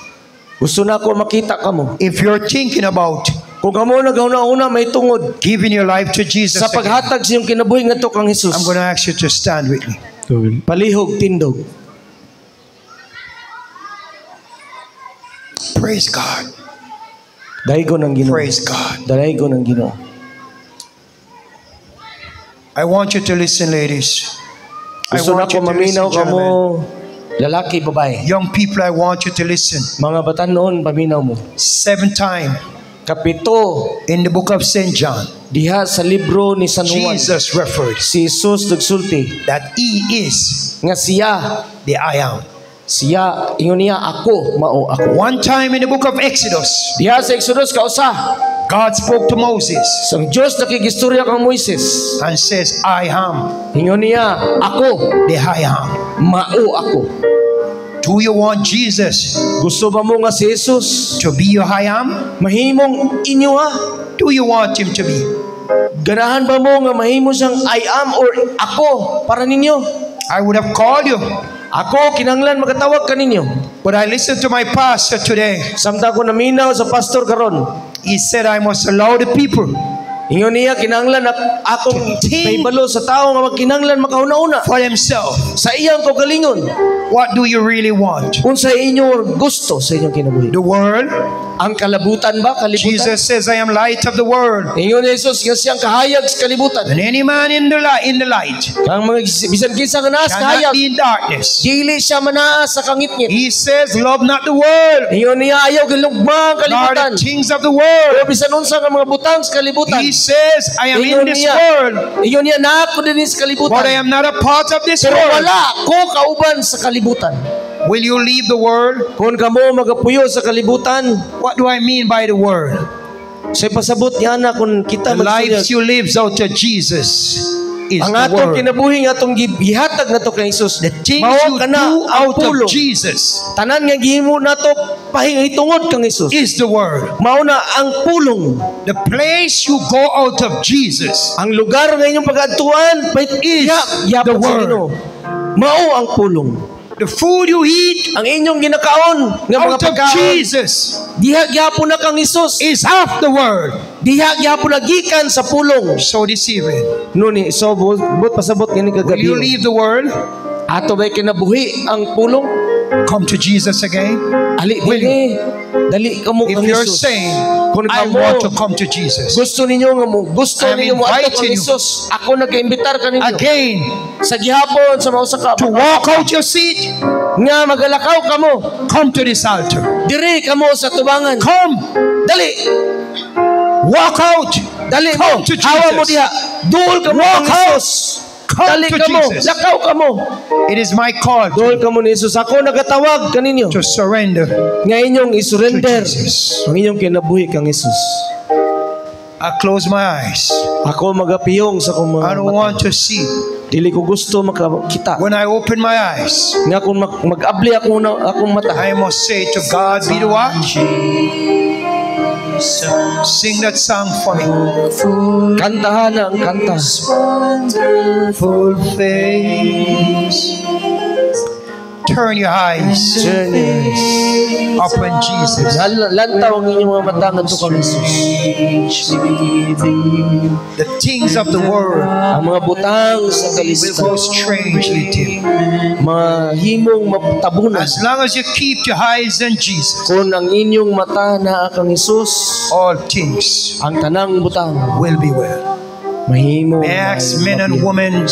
Gusto na ko makita kamo. If you're thinking about Kung kamo nagauna-una may tungod giving your life to Jesus, sa again, paghatag sa iyong kinabuhi ngadto kang Jesus. I'm going to ask you to stand with me. Palihog tindog. Praise God. Daigo ng Ginoo. Praise God. Daigo ng Ginoo. I want you to listen, ladies. I Gusto na want ko you to listen, maminaw kamo gentlemen. lalaki babae. Young people, I want you to listen. Mga batan-on paminaw mo. 7th time Kapito in the book of St. John, diha sa libro ni San Juan. Jesus referred Si Jesus nagsulti that He is nga siya ingon niya ako mao ako. One time in the book of Exodus, Diha sa Exodus kausa God spoke to Moses sang Dios nakigistorya kang Moises. and says, I am Ingon niya ako the I am. mao ako. Do you want Jesus Gusto ba mo nga si Jesus to be your I am? mahimong inyo ha? Do you want him to be? Ganahan ba mo nga mahimo siyang I am or ako para ninyo? I would have called you, Ako kinahanglan magatawag kaninyo. but I listened to my pastor today. Samtang ko naminaw sa pastor karon. He said I must allow the people Ingon niya kinahanglan akong paybalo sa tao nga magkinahanglan makauna-una for themselves. sa iyang kaugalingon. What do you really want? Unsa inyo gusto sa inyong kinabuhi? The world? Ang kalabutan ba? Kalibutan? Jesus says, I am light of the world. Ingon ni Jesus nga siyang kahayag sa kalibutan. And any man in the light Kang mga bisan kinsa nga naa sa cannot kahayag, be in darkness. dili siya manaa sa kangit-ngit. He says, love not the world, Ingon niya ayaw gilugma ang nor kalibutan. the things of the O world. bisan unsa nga mga butang sa kalibutan. He says, I am in Ingon this niya, world, ingon niya naa ko din sa kalibutan. but I am not a part of this Pero world. wala ko kauban sa kalibutan. Will you leave the world? Kung kamo magapuyo sa kalibutan, What do I mean by the world? sa pasabot niya na kung kita The lives magsuyag. you live out to Jesus is Ang the atong world. kinabuhi nga atong gihatag nato kay Jesus. The things Mao you kana do ang out of pulong. Jesus Tanan nga gihimo nato pahingitungod kang Jesus. is the world. Mao na ang pulong. The place you go out of Jesus Ang lugar nga inyong pag-adtuan is the world. Mao ang pulong. The food you eat Ang inyong ginakaon nga mga out of pagkaon, Jesus diha gyapon na kang Jesus. is half the world. Diha gyapon na gikan sa pulong. So deceiving. Nuni, so but pasabot nga ni Will kagabi. you leave the world? Ato ba'y kinabuhi ang pulong? Come to Jesus again? Ali, Will dili. Dali ka mo If kang you're Jesus. saying, Kung I kamo, want to come to Jesus gusto ninyo nga mo, gusto I am ninyo mo ato kang inviting you. Jesus. Ako nag-imbitar ka ninyo. again Sa gihapon, sa mausa ka. to walk out your seat, Nga magalakaw ka mo. come to this altar. Diri ka mo sa tubangan. Come, Dali. walk out. Dali Come mo. to Hawa mo Jesus. diha. Duol ka mo Walk kang out. Jesus. Come Dali to ka mo. Jesus. Lakaw ka mo. It is my call Duol ka mo ni Jesus. Ako nagatawag kaninyo. to surrender. Nga inyong isurrender. To Jesus. Ang inyong kinabuhi kang Jesus. I close my eyes. Ako magapiyong sa kong I mga don't mata. want to see. Dili ko gusto makakita. When I open my eyes, Nga kung mag-abli akong mata. I must say to God be the what? Sing that song for me. Kantahan na ang kanta. Full face. Turn your eyes Turn your eyes. upon Jesus. Lantaw ang inyong mga mata nga kang Jesus. The things of the world Ang mga butang sa will go kalibutan. strangely dim. Mahimong matabunan. As long as you keep your eyes on Jesus, Kung ang inyong mata na kang Jesus, all things ang tanang butang will be well. mahimo. May I ask men and women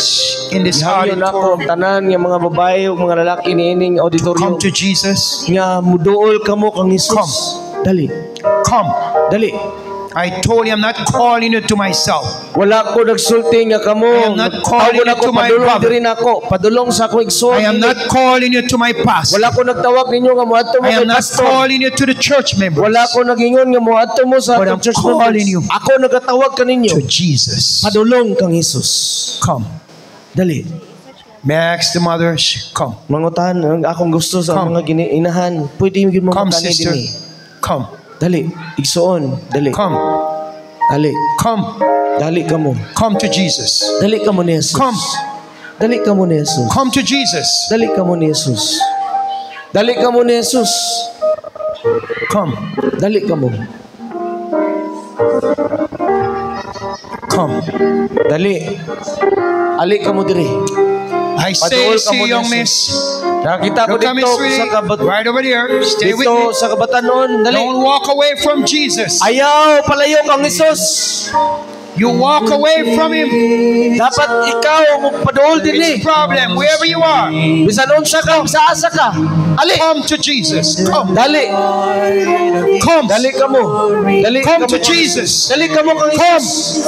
in this Gihayon ako ang auditorium, tanan nga mga babae ug mga lalaki niining auditorium come to Jesus. nga muduol kamo kang Jesus. Come. Dali. Come. Dali. I told you I'm not calling you to myself. Wala ko nagsulti nga kamo. I am not calling Tawag you to my padulong brother. diri nako. Padulong sa akong igsoon. I am not calling you to my pastor. Wala ko nagtawag ninyo nga moadto mo I kay am not pastor. calling you to the church members. Wala ko nagingon nga moadto mo sa But I'm church calling members. you Ako nagatawag kaninyo. To Jesus. Padulong kang Jesus. Come. Dali. May I ask the mothers? Come. Mangutan ang akong gusto sa Come. mga giniinahan. Pwede mo Come, makani sister. dinhi. Come. Dali. Igsoon. Dali. Come. Dali. Come. Dali ka mo. Come to Jesus. Dali ka mo ni Jesus. Come. Dali ka mo ni Jesus. Come to Jesus. Dali ka mo ni Jesus. Dali ka mo ni Jesus. Come. Dali ka mo. Come. Dali. Ali ka mo diri. I say Paduol ka to mo, you, young Jesus. miss, Nakita ko look at me, dito sweetie. sa Right over there. Stay with dito me. sa kabatanon. Dali. Don't walk away from Jesus. Ayaw palayo kang Jesus. You walk away from Him. Dapat ikaw mo paduol It's dinhi. a problem wherever you are. Bisan unsa ka, sa asa ka. Ali. Come to Jesus. Come. Dali. Come. Dali ka mo. Dali Come ka to mo. Jesus. Dali ka mo kang Come. Jesus.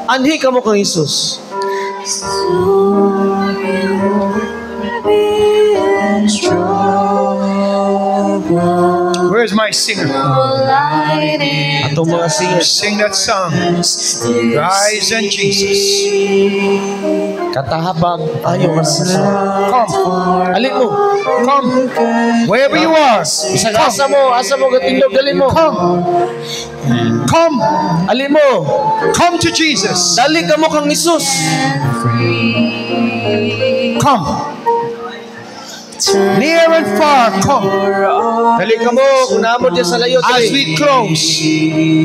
Anhi ka mo kang Jesus. Where's my singer? Atong mga singers. Sing that song. Rise and Jesus. Katahabang ayaw ka na. Come. Alin mo. Come. Wherever you are. Isang asa mo gatindog dali mo. Come. Come. Alin mo. Come to Jesus. Dali ka mo kang Isus. Come. Near and far, come. Dali ka mo kung naamod niya sa layo As dali. we close,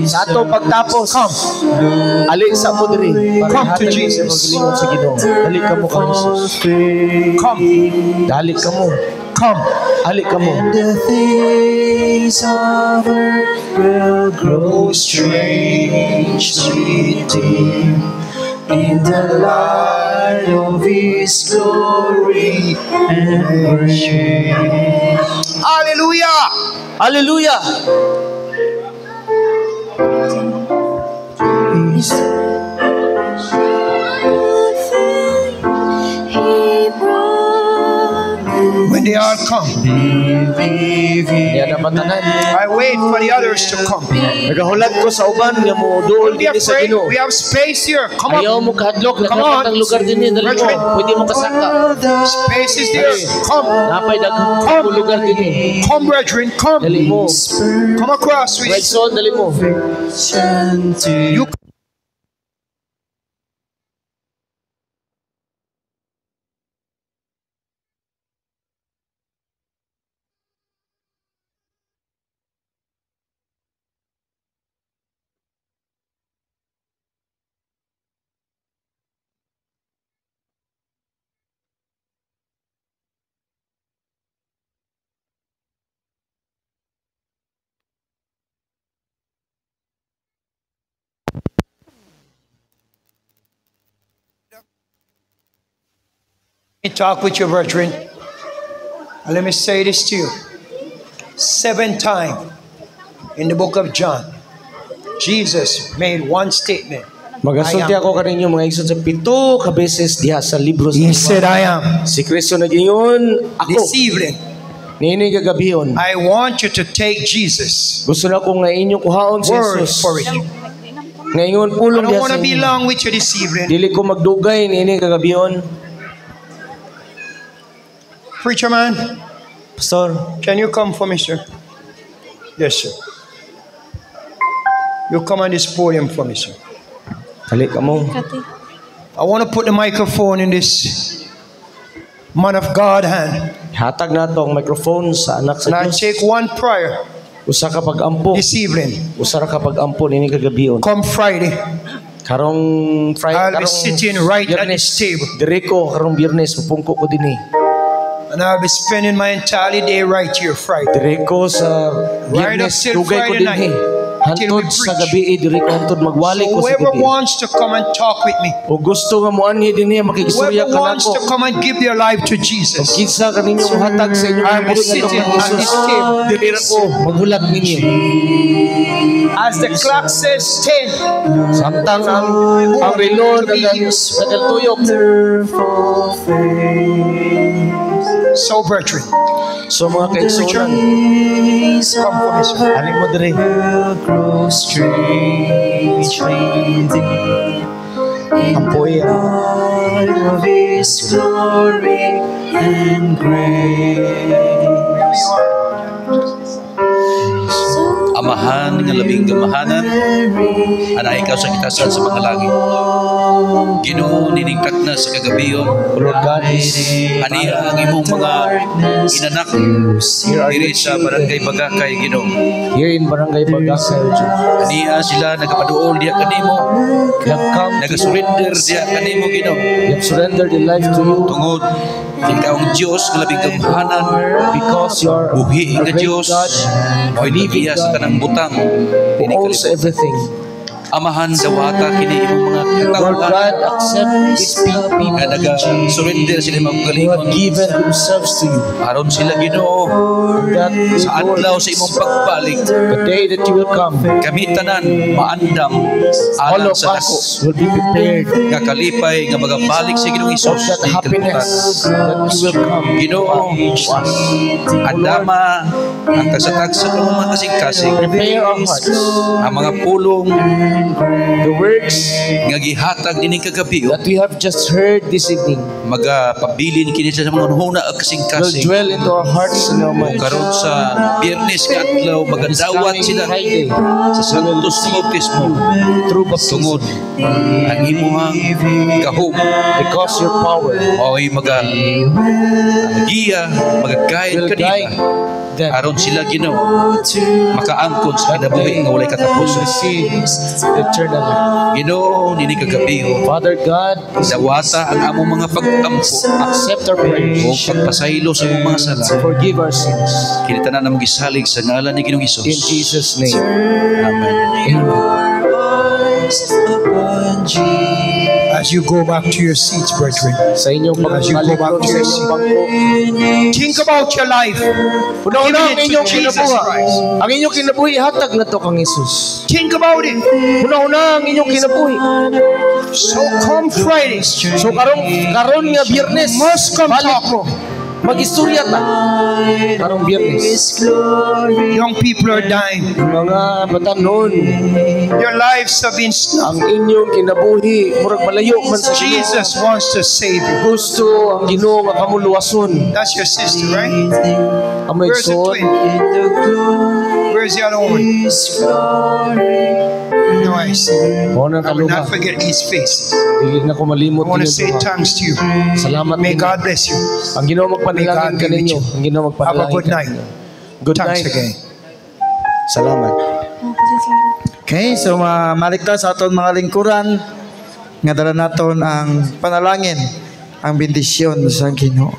Sa atong pagtapos. come. Ali sa mo diri. Come to Jesus. Magalingon sa Ginoo. Dali ka mo kang Isus. Come. Dali ka mo. Come. Ali ka mo. The things of earth will grow Strangely dim in the light of His glory and grace. Hallelujah. Hallelujah. When they all come, Yan ang matanan. I wait for the others to come. Nagahulat ko sa uban nga mo dool Don't be dili sa afraid. Ginoo. We have space here. Come Ayaw on. mo kahadlok Come lakat on. ang lugar dinhi dali mo. Brethren. Pwede mo kasaka. Space is there. Come. Napay daghang lugar dinhi. Come, brethren. Come. Dali mo. Come across. Right son dali mo. You talk with your brethren. And let me say this to you. 7 times in the book of John, Jesus made one statement. Magasulti ako kaninyo mga igsoon sa 7 ka beses diha sa libro sa He said, I am. Si Kristo nagingon This ako evening, nini gagabihon. I want you to take Jesus. Gusto na ko nga inyong kuhaon si Word Jesus. for it. Ngayon I pulong don't diha want sa to be inyo. long with you this evening. Dili ko magdugay nini gagabihon. Preacher man, Pastor, can you come for me, sir? Yes, sir. You come on this podium for me, sir. dali ka mo. I want to put the microphone in this man of God hand. Hatag na to ang microphone sa anak And sa I Diyos. take one prayer Usa ka pag-ampo. this evening. Usa ra ka pag-ampo nini kagabihon. Come Friday, Karong I'll be sitting right at this table. Dire ko karong Biyernes pupungko ko dinhi. and I'll be spending my entire day right here Friday. Dire ko sa Right up Biyernes till dugay ko Friday dinhi. night. Till we Hantod sa preach. gabi dire ko hantod magwali So ko sa whoever gabi. wants to come and talk with me, O gusto nga mo anhi dinhi makigistorya whoever ka wants to nako. come and give their life to Jesus, Kinsa kaninyo hatag sa inyong I'll be mga sitting ng at this Jesus. table. Dire ko maghulat ninyo. as the clock says 10, Samtang ang relo sa tuyok. Wonderful face. so brethren, So mga kaigsunan, Days come for me, sir. aling mo dire. will grow strangely dim in Ampoy. the light of His glory and grace. Amahan nga labing gamahanan, ana ikaw sa kitasan sa mga langit. Ginoo niningkat na sa kagabiyon, Lord God is ani ang imong mga inanak diri sa barangay Bagakay, Ginoo. here in Barangay Bagakay. Ania sila nagapaduol diha kanimo, You have come to nagasurrender diha kanimo, Ginoo. you have surrendered your life to you Tungod ikaw ang Dios nga labing gamahanan, because you are buhi a nga great Dios, God mo'y living nagiya sa God kanang butang. who Ini owns kalibot. everything. Amahan dawata kini imong mga Lord katawhan God, accept these people nga naga-surrender sila who have maggalingon given themselves to you. aron sila Ginoo That sa adlaw sa imong pagbalik the day that you will come, kami tanan maandam all alang of sa dako us will be prepared nga kalipay nga magabalik sa Ginoong of Hesus that happiness that you will come. Ginoo to us. andama ang tagsa-tagsa ng mga kasing-kasing Prepare our hearts. ang mga pulong The words nga gihatag dining kagabi that we have just heard this evening magapabilin kini sa mga huna will ag kasing-kasing dwell into our hearts and our minds. karon sa Biyernes nga adlaw This magadawat coming sila Friday, sa santos nga bautismo through baptism, tungod ang imuhang gahom because your power oy giya magagayad will guide kanila them aron sila Ginoo makaangkon sa kinabuhi nga walay to katapusan. receive eternal life. Ginoo nini kagabi Father God, dawata ang among mga pag-ampo accept our o prayers. pagpasaylo sa among mga sala. Forgive our sins. Kini tanan na magisalig sa ngalan ni Ginoong Hesus. In Jesus' name. Amen. As you go back to your seats, brethren, Sa inyong As you go pagbalik back doon to sa your inyong seat. bangko, think about your life. una-una ang Give it to inyong Jesus kinabuhi. Christ. Ang inyong kinabuhi, hatag na to kang Jesus. Think about it. Una-una ang inyong kinabuhi. So come Friday, So karon nga Biyernes, must come balik talk. mo. Mag-istorya ta. Karong Biyernes. Young people are dying. Mga batanon, Their lives have been snuffed. ang inyong kinabuhi, murag malayo man sa Ginoo. Jesus wants to save you. Gusto ang Ginoo nga kamuluwason. That's your sister, right? Amay Where's the son, twin? Where's the other one? No, I see. mo nang I will kaluha. not forget these faces. Dili na ko I malimot want to ninyo say duha. thanks to you. Salamat May ninyo. God bless you. Ang Ginoo magpanalangin May God be with kaninyo. you. Ang Ginoo Have a magpanalangin good night. kaninyo. Good Thanks night. again. Salamat. Okay, so malikta sa aton mga lingkuran nga dala naton ang panalangin, ang bendisyon sa Ginoo.